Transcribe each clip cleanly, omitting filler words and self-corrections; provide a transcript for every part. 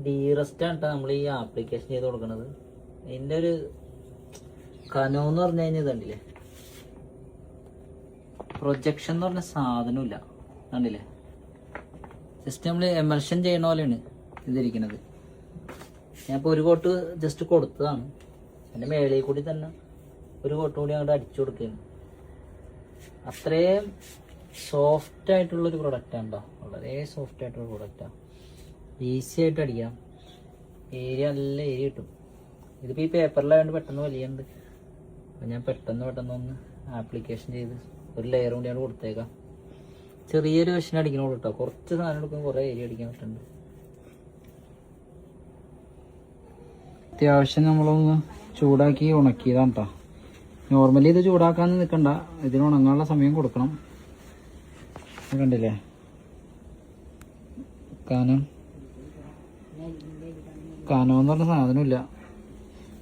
ഡീറസ്റ്റ് ആണ് നമ്മൾ ഈ ആപ്ലിക്കേഷൻ ചെയ്ത് കൊടുക്കുന്നത്. ഇതിൻ്റെ ഒരു കനോന്ന് പറഞ്ഞു കഴിഞ്ഞാൽ ഇതുണ്ടല്ലേ, പ്രൊജക്ഷൻ എന്ന് പറഞ്ഞ സാധനമില്ല, കണ്ടില്ലേ? ജസ്റ്റ് നമ്മൾ എമർഷൻ ചെയ്യണ പോലെയാണ് ഇതിരിക്കുന്നത്. ഞാനിപ്പോൾ ഒരു കോട്ട് ജസ്റ്റ് കൊടുത്തതാണ്, എൻ്റെ മേളിൽ കൂടി തന്നെ ഒരു കോട്ട് കൂടി അങ്ങോട്ട് അടിച്ചു കൊടുക്കുകയാണ്. അത്രയും സോഫ്റ്റ് ആയിട്ടുള്ളൊരു പ്രൊഡക്റ്റാണ് കേട്ടോ, വളരെ സോഫ്റ്റ് ആയിട്ടുള്ള പ്രൊഡക്റ്റാണ്. ഈസി ആയിട്ട് അടിക്കാം, ഏരിയ നല്ല ഏരിയ കിട്ടും. ഇതിപ്പോൾ ഈ പേപ്പറിലായതുകൊണ്ട് പെട്ടെന്ന് വലിയുണ്ട്. അപ്പം ഞാൻ പെട്ടെന്ന് ഒന്ന് ആപ്ലിക്കേഷൻ ചെയ്ത് ഒരു ലെയർ കൂടി അവിടെ കൊടുത്തേക്കാം. ചെറിയൊരു മെഷീൻ അടിക്കണോളൂ കേട്ടോ, കുറച്ച് സാധനം എടുക്കുമ്പോൾ കുറേ ഏരിയ അടിക്കാൻ പറ്റുന്നുണ്ട്. അത്യാവശ്യം നമ്മളൊന്ന് ചൂടാക്കി ഉണക്കിയതാണ് കേട്ടോ. നോർമലി ഇത് ചൂടാക്കാൻ നിൽക്കണ്ട, ഇതിന് ഉണങ്ങാനുള്ള സമയം കൊടുക്കണം. കണ്ടില്ലേ, കനമെന്ന് പറഞ്ഞ സാധനമില്ല,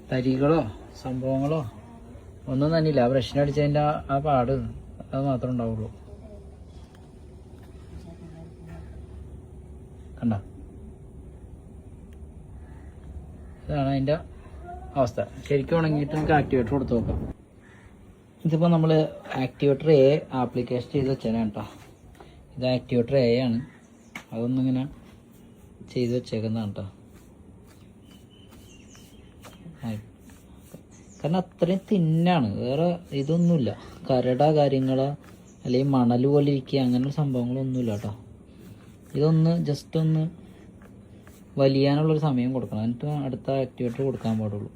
തരികളോ സംഭവങ്ങളോ ഒന്നും തന്നെ ഇല്ല. ബ്രഷിനടിച്ചതിൻ്റെ ആ പാട് അത് മാത്രമേ ഉണ്ടാവുള്ളൂ. കണ്ട, ഇതാണ് അതിൻ്റെ അവസ്ഥ. ശരിക്കും ഉണങ്ങിയിട്ട് നമുക്ക് ആക്ടിവേറ്റർ കൊടുത്ത് നോക്കാം. ഇതിപ്പോൾ നമ്മൾ ആക്ടിവേറ്റർ എ ആപ്ലിക്കേഷൻ ചെയ്ത് വെച്ചേനാണ് കേട്ടോ. ഇത് ആക്ടിവേറ്റർ എ ആണ്, അതൊന്നിങ്ങനെ ചെയ്ത് വെച്ചേക്കുന്നതാണ് കേട്ടോ. കാരണം അത്രയും തിന്നാണ്, വേറെ ഇതൊന്നുമില്ല, കരട കാര്യങ്ങളോ അല്ലെങ്കിൽ മണൽ പോലെ ഇരിക്കുക അങ്ങനെയുള്ള സംഭവങ്ങളൊന്നുമില്ല കേട്ടോ. ഇതൊന്ന് ജസ്റ്റ് ഒന്ന് വലിയാനുള്ളൊരു സമയം കൊടുക്കണം, എന്നിട്ട് അടുത്ത ആക്ടിവേറ്റർ കൊടുക്കാൻ പാടുള്ളൂ.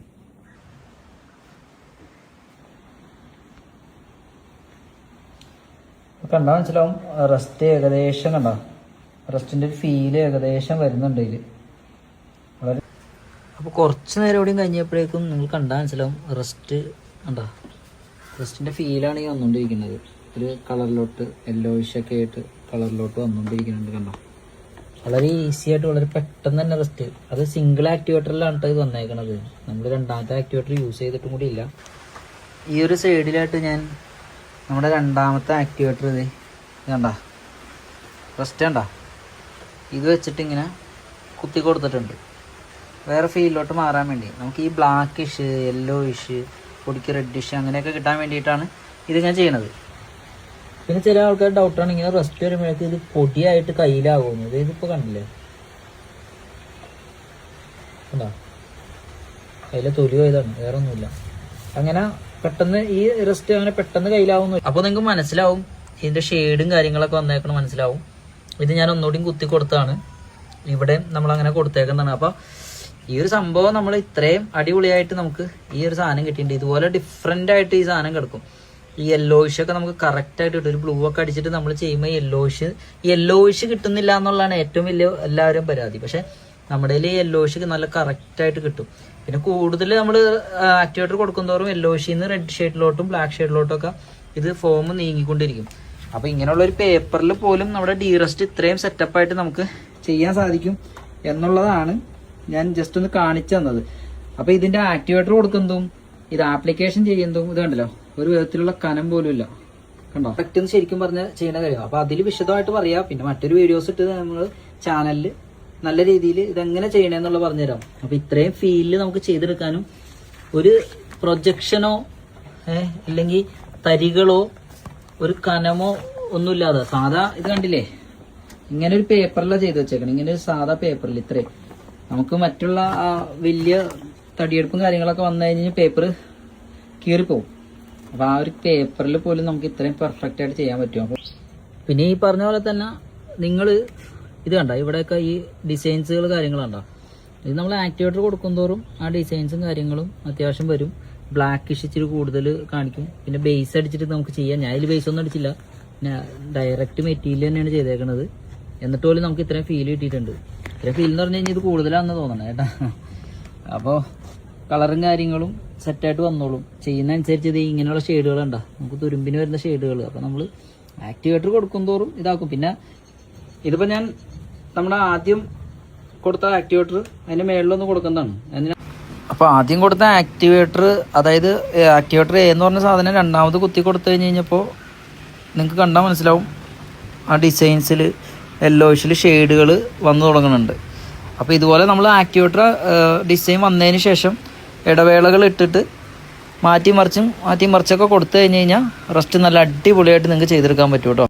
കണ്ടാൽ മനസ്സിലാവും റസ്റ്റ് ഏകദേശം, കണ്ടോ റസ്റ്റിൻ്റെ ഒരു ഫീല് ഏകദേശം വരുന്നുണ്ട് ഇതിൽ. വളരെ അപ്പോൾ കുറച്ച് നേരം കൂടിയും കഴിഞ്ഞപ്പോഴേക്കും നിങ്ങൾ കണ്ടാൽ മനസ്സിലാവും റസ്റ്റ് കണ്ടോ, റസ്റ്റിൻ്റെ ഫീലാണ് ഈ വന്നുകൊണ്ടിരിക്കുന്നത്. ഒരു കളറിലോട്ട് യെല്ലോയിഷൊക്കെ ആയിട്ട് കളറിലോട്ട് വന്നുകൊണ്ടിരിക്കുന്നുണ്ട്. കണ്ടോ, വളരെ ഈസി ആയിട്ട് വളരെ പെട്ടെന്ന് തന്നെ റസ്റ്റ്. അത് സിംഗിൾ ആക്ടിവേറ്ററിലാണ് ഇത് വന്നേക്കണത്, നമ്മൾ രണ്ടാമത്തെ ആക്ടിവേറ്റർ യൂസ് ചെയ്തിട്ടും കൂടി ഇല്ല. ഈ ഒരു സൈഡിലായിട്ട് ഞാൻ നമ്മുടെ രണ്ടാമത്തെ ആക്ടിവേറ്റർ ഇത് കണ്ട റസ്റ്റ് കണ്ട ഇത് വെച്ചിട്ട് ഇങ്ങനെ കുത്തി കൊടുത്തിട്ടുണ്ട്, വേറെ ഫീലിലോട്ട് മാറാൻ വേണ്ടി. നമുക്ക് ഈ ബ്ലാക്കിഷ് യെല്ലോയിഷ് പൊടിക്ക് റെഡിഷ് അങ്ങനെയൊക്കെ കിട്ടാൻ വേണ്ടിയിട്ടാണ് ഇത് ഞാൻ ചെയ്യണത്. പിന്നെ ചില ആൾക്കാർ ഡൗട്ടാണ് ഇങ്ങനെ റെസ്റ്റ് വരുമ്പോഴേക്ക് ഇത് പൊടിയായിട്ട് കയ്യിലാകുന്നത്. ഇതിപ്പോൾ കണ്ടില്ലേ, കണ്ടോ കയ്യിലെ തൊലി പോയതാണ്, വേറെ ഒന്നുമില്ല. അങ്ങനെ പെട്ടെന്ന് ഈ റെസ്റ്റ് അങ്ങനെ പെട്ടെന്ന് കയ്യിലാവുന്നു. അപ്പോൾ നിങ്ങൾക്ക് മനസ്സിലാവും ഇതിൻ്റെ ഷെയ്ഡും കാര്യങ്ങളൊക്കെ വന്നേക്കണം, മനസ്സിലാവും. ഇത് ഞാൻ ഒന്നുകൂടിയും കുത്തി കൊടുത്താണ്, ഇവിടെ നമ്മളങ്ങനെ കൊടുത്തേക്കുന്നതാണ്. അപ്പോൾ ഈ ഒരു സംഭവം നമ്മൾ ഇത്രയും അടിപൊളിയായിട്ട് നമുക്ക് ഈ ഒരു സാധനം കിട്ടിയിട്ടുണ്ട്. ഇതുപോലെ ഡിഫറെൻ്റ് ആയിട്ട് ഈ സാധനം കിടക്കും. ഈ യെല്ലോയിഷൊക്കെ നമുക്ക് കറക്റ്റായിട്ട് കിട്ടും. ഒരു ബ്ലൂ ഒക്കെ അടിച്ചിട്ട് നമ്മൾ ചെയ്യുമ്പോൾ യെല്ലോയിഷ് കിട്ടുന്നില്ല എന്നുള്ളതാണ് ഏറ്റവും വലിയ എല്ലാവരും പരാതി. പക്ഷെ നമ്മുടെ കയ്യിൽ യെല്ലോയിഷ് നല്ല കറക്റ്റായിട്ട് കിട്ടും. പിന്നെ കൂടുതൽ നമ്മൾ ആക്ടിവേറ്റർ കൊടുക്കുന്തോറും യെല്ലോയിഷിൽ നിന്ന് റെഡ് ഷെയ്ഡിലോട്ടും ബ്ലാക്ക് ഷെയ്ഡിലോട്ടൊക്കെ ഇത് ഫോം നീങ്ങിക്കൊണ്ടിരിക്കും. അപ്പോൾ ഇങ്ങനെയുള്ള ഒരു പേപ്പറിൽ പോലും നമ്മുടെ ഡീറസ്റ്റ് ഇത്രയും സെറ്റപ്പായിട്ട് നമുക്ക് ചെയ്യാൻ സാധിക്കും എന്നുള്ളതാണ് ഞാൻ ജസ്റ്റ് ഒന്ന് കാണിച്ചു തന്നത്. അപ്പോൾ ഇതിൻ്റെ ആക്ടിവേറ്റർ കൊടുക്കുന്നതും ഇത് ആപ്ലിക്കേഷൻ ചെയ്യുന്നതും ഇത് കണ്ടല്ലോ, ഒരു വിധത്തിലുള്ള കനം പോലും ഇല്ല, കണ്ടോ. കറക്റ്റ് ശരിക്കും പറഞ്ഞാൽ ചെയ്യുന്ന കാര്യം. അപ്പോൾ അതിൽ വിശദമായിട്ട് പറയാം. പിന്നെ മറ്റൊരു വീഡിയോസ് ഇട്ട് നമ്മൾ ചാനലിൽ നല്ല രീതിയിൽ ഇതെങ്ങനെ ചെയ്യണമെന്നുള്ള പറഞ്ഞുതരാം. അപ്പോൾ ഇത്രയും ഫീലിൽ നമുക്ക് ചെയ്തെടുക്കാനും ഒരു പ്രൊജക്ഷനോ അല്ലെങ്കിൽ തരികളോ ഒരു കനമോ ഒന്നുമില്ലാതെ സാധാ ഇത് കണ്ടില്ലേ, ഇങ്ങനെ ഒരു പേപ്പറിലാണ് ചെയ്ത് വെച്ചേക്കണം. ഇങ്ങനെ ഒരു സാധാ പേപ്പറിൽ ഇത്രയും നമുക്ക് മറ്റുള്ള വലിയ തടിയെടുപ്പും കാര്യങ്ങളൊക്കെ വന്നു കഴിഞ്ഞാൽ പേപ്പർ കീറിപ്പോവും. അപ്പോൾ ആ ഒരു പേപ്പറിൽ പോലും നമുക്ക് ഇത്രയും പെർഫെക്റ്റ് ആയിട്ട് ചെയ്യാൻ പറ്റും. അപ്പോൾ പിന്നെ ഈ പറഞ്ഞ പോലെ തന്നെ നിങ്ങൾ ഇത് കണ്ട ഇവിടെയൊക്കെ ഈ ഡിസൈൻസുകൾ കാര്യങ്ങളുണ്ടോ, ഇത് നമ്മൾ ആക്ടിവേറ്റർ കൊടുക്കുന്തോറും ആ ഡിസൈൻസും കാര്യങ്ങളും അത്യാവശ്യം വരും. ബ്ലാക്കിഷ് ഇച്ചിരി കൂടുതൽ കാണിക്കും. പിന്നെ ബേസ് അടിച്ചിട്ട് നമുക്ക് ചെയ്യാം. ഞാൻ ഇതിൽ ബേസ് ഒന്നും അടിച്ചില്ല, പിന്നെ ഡയറക്റ്റ് മെറ്റീരിയൽ തന്നെയാണ് ചെയ്തേക്കുന്നത്. എന്നിട്ട് പോലും നമുക്ക് ഇത്രയും ഫീൽ കിട്ടിയിട്ടുണ്ട്. ഇത്രയും ഫീൽ എന്ന് പറഞ്ഞു കഴിഞ്ഞാൽ ഇത് കൂടുതലാണെന്ന് തോന്നണം കേട്ടോ. അപ്പോൾ കളറും കാര്യങ്ങളും സെറ്റായിട്ട് വന്നോളും. ചെയ്യുന്ന അനുസരിച്ച് ഇത് ഇങ്ങനെയുള്ള ഷെയ്ഡുകളുണ്ടോ, നമുക്ക് തുരുമ്പിന് വരുന്ന ഷെയ്ഡുകൾ. അപ്പോൾ നമ്മൾ ആക്ടിവേറ്റർ കൊടുക്കുന്തോറും ഇതാക്കും. പിന്നെ ഇതിപ്പോൾ ഞാൻ നമ്മുടെ ആദ്യം കൊടുത്ത ആക്ടിവേറ്റർ അതിൻ്റെ മേളിലൊന്ന് കൊടുക്കുന്നതാണ്. അപ്പോൾ ആദ്യം കൊടുത്ത ആക്ടിവേറ്റർ, അതായത് ആക്ടിവേറ്റർ എന്ന് പറഞ്ഞ സാധനം രണ്ടാമത് കുത്തി കൊടുത്തു കഴിഞ്ഞപ്പോൾ നിങ്ങൾക്ക് കണ്ടാൽ മനസ്സിലാവും ആ ഡിസൈൻസിൽ യെല്ലോയിഷിൽ ഷെയ്ഡുകൾ വന്നു തുടങ്ങുന്നുണ്ട്. അപ്പോൾ ഇതുപോലെ നമ്മൾ ആക്ടിവേറ്റർ ഡിസൈൻ വന്നതിന് ശേഷം ഇടവേളകൾ ഇട്ടിട്ട് മാറ്റി മറിച്ചൊക്കെ കൊടുത്തു കഴിഞ്ഞ് കഴിഞ്ഞാൽ റെസ്റ്റ് നല്ല അടിപൊളിയായിട്ട് നിങ്ങൾക്ക് ചെയ്തെടുക്കാൻ പറ്റും കേട്ടോ.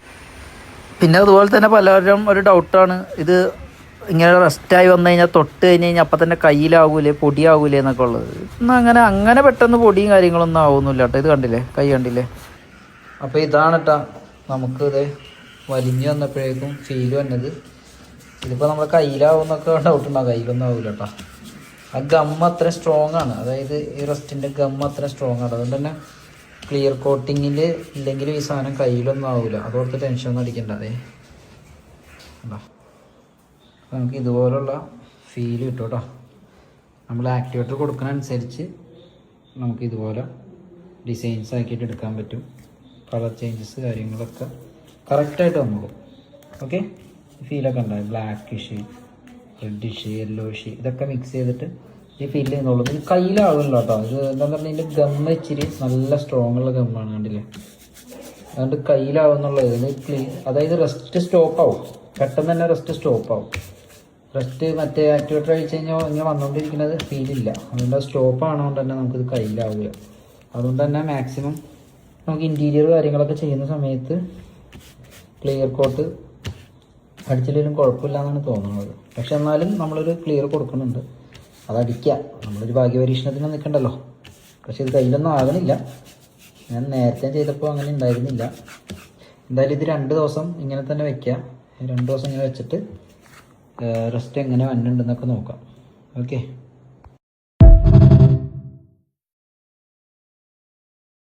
പിന്നെ അതുപോലെ തന്നെ പലരും ഒരു ഡൗട്ടാണ്, ഇത് ഇങ്ങനെ റെസ്റ്റായി വന്നു കഴിഞ്ഞാൽ തൊട്ട് കഴിഞ്ഞാൽ അപ്പം തന്നെ കയ്യിലാവൂലേ പൊടിയാവൂലേ എന്നൊക്കെ ഉള്ളത്. എന്നാൽ അങ്ങനെ പെട്ടെന്ന് പൊടിയും കാര്യങ്ങളൊന്നും ആവുന്നില്ല കേട്ടോ. ഇത് കണ്ടില്ലേ, കൈ കണ്ടില്ലേ. അപ്പോൾ ഇതാണ് കേട്ടോ നമുക്ക് ഇത് വലിഞ്ഞു വന്നപ്പോഴേക്കും ഫീൽ വന്നത്. ഇതിപ്പോൾ നമ്മൾ കയ്യിലാവുമെന്നൊക്കെ ഡൗട്ട് ഉണ്ടാവും, കയ്യിലൊന്നും ആവില്ല കേട്ടോ. ആ ഗമ്മ അത്ര സ്ട്രോങ് ആണ്, അതായത് ഈ റെസ്റ്റിൻ്റെ ഗമ്മ അത്ര സ്ട്രോങ് ആണ്. അതുകൊണ്ട് തന്നെ ക്ലിയർ കോട്ടിങ്ങിൽ ഇല്ലെങ്കിലും ഈ സാധനം കയ്യിലൊന്നും ആവില്ല. അതോർത്ത് ടെൻഷനൊന്നും അടിക്കണ്ട. അതെ നമുക്ക് ഇതുപോലുള്ള ഫീൽ കിട്ടും കേട്ടോ. നമ്മൾ ആക്ടിവേറ്റർ കൊടുക്കുന്നതനുസരിച്ച് നമുക്ക് ഇതുപോലെ ഡിസൈൻസ് ആക്കിയിട്ട് എടുക്കാൻ പറ്റും. കളർ ചേഞ്ചസ് കാര്യങ്ങളൊക്കെ കറക്റ്റായിട്ട് വന്നോളും. ഓക്കെ, ഫീലൊക്കെ ഉണ്ടാവും. ബ്ലാക്കിഷ്, റെഡിഷ്, യെല്ലോഷ് ഇതൊക്കെ മിക്സ് ചെയ്തിട്ട് ഈ ഫീൽ ചെയ്യുന്നുള്ളൂ. ഇത് കയ്യിലാവില്ല കേട്ടോ. ഇത് എന്താണെന്ന് പറഞ്ഞാൽ ഇതിൻ്റെ ഗമ്മ ഇച്ചിരി നല്ല സ്ട്രോങ് ഉള്ള ഗമ്മാണ്, കണ്ടില്ലേ. അതുകൊണ്ട് കയ്യിലാവുന്നുള്ളത് ഇത് അതായത് റെസ്റ്റ് സ്റ്റോപ്പാവും, പെട്ടെന്ന് തന്നെ റെസ്റ്റ് സ്റ്റോപ്പാവും. റെസ്റ്റ് മറ്റേ ആക്ടിവേറ്റർ അഴിച്ച് കഴിഞ്ഞാൽ ഇങ്ങനെ വന്നുകൊണ്ടിരിക്കുന്നത് ഫീലില്ല. അതുകൊണ്ട് സ്റ്റോപ്പ് ആണതുകൊണ്ട് തന്നെ നമുക്കിത് കയ്യിലാവില്ല. അതുകൊണ്ട് തന്നെ മാക്സിമം നമുക്ക് ഇൻറ്റീരിയർ കാര്യങ്ങളൊക്കെ ചെയ്യുന്ന സമയത്ത് ക്ലിയർ കോട്ട് അടിച്ചില്ലെങ്കിലും കുഴപ്പമില്ല എന്നാണ് തോന്നുന്നത്. പക്ഷെ എന്നാലും നമ്മളൊരു ക്ലിയർ കൊടുക്കുന്നുണ്ട്, അതടിക്കുക. നമ്മളൊരു ഭാഗ്യപരീക്ഷണത്തിന് നിൽക്കണ്ടല്ലോ. പക്ഷെ ഇത് കയ്യിലൊന്നും ആകണില്ല. ഞാൻ നേരത്തെ ചെയ്തപ്പോൾ അങ്ങനെ ഉണ്ടായിരുന്നില്ല. എന്തായാലും ഇത് 2 ദിവസം ഇങ്ങനെ തന്നെ വെക്കുക. 2 ദിവസം ഇങ്ങനെ വെച്ചിട്ട് റെസ്റ്റ് എങ്ങനെ വന്നിട്ടുണ്ടെന്നൊക്കെ നോക്കാം. ഓക്കെ.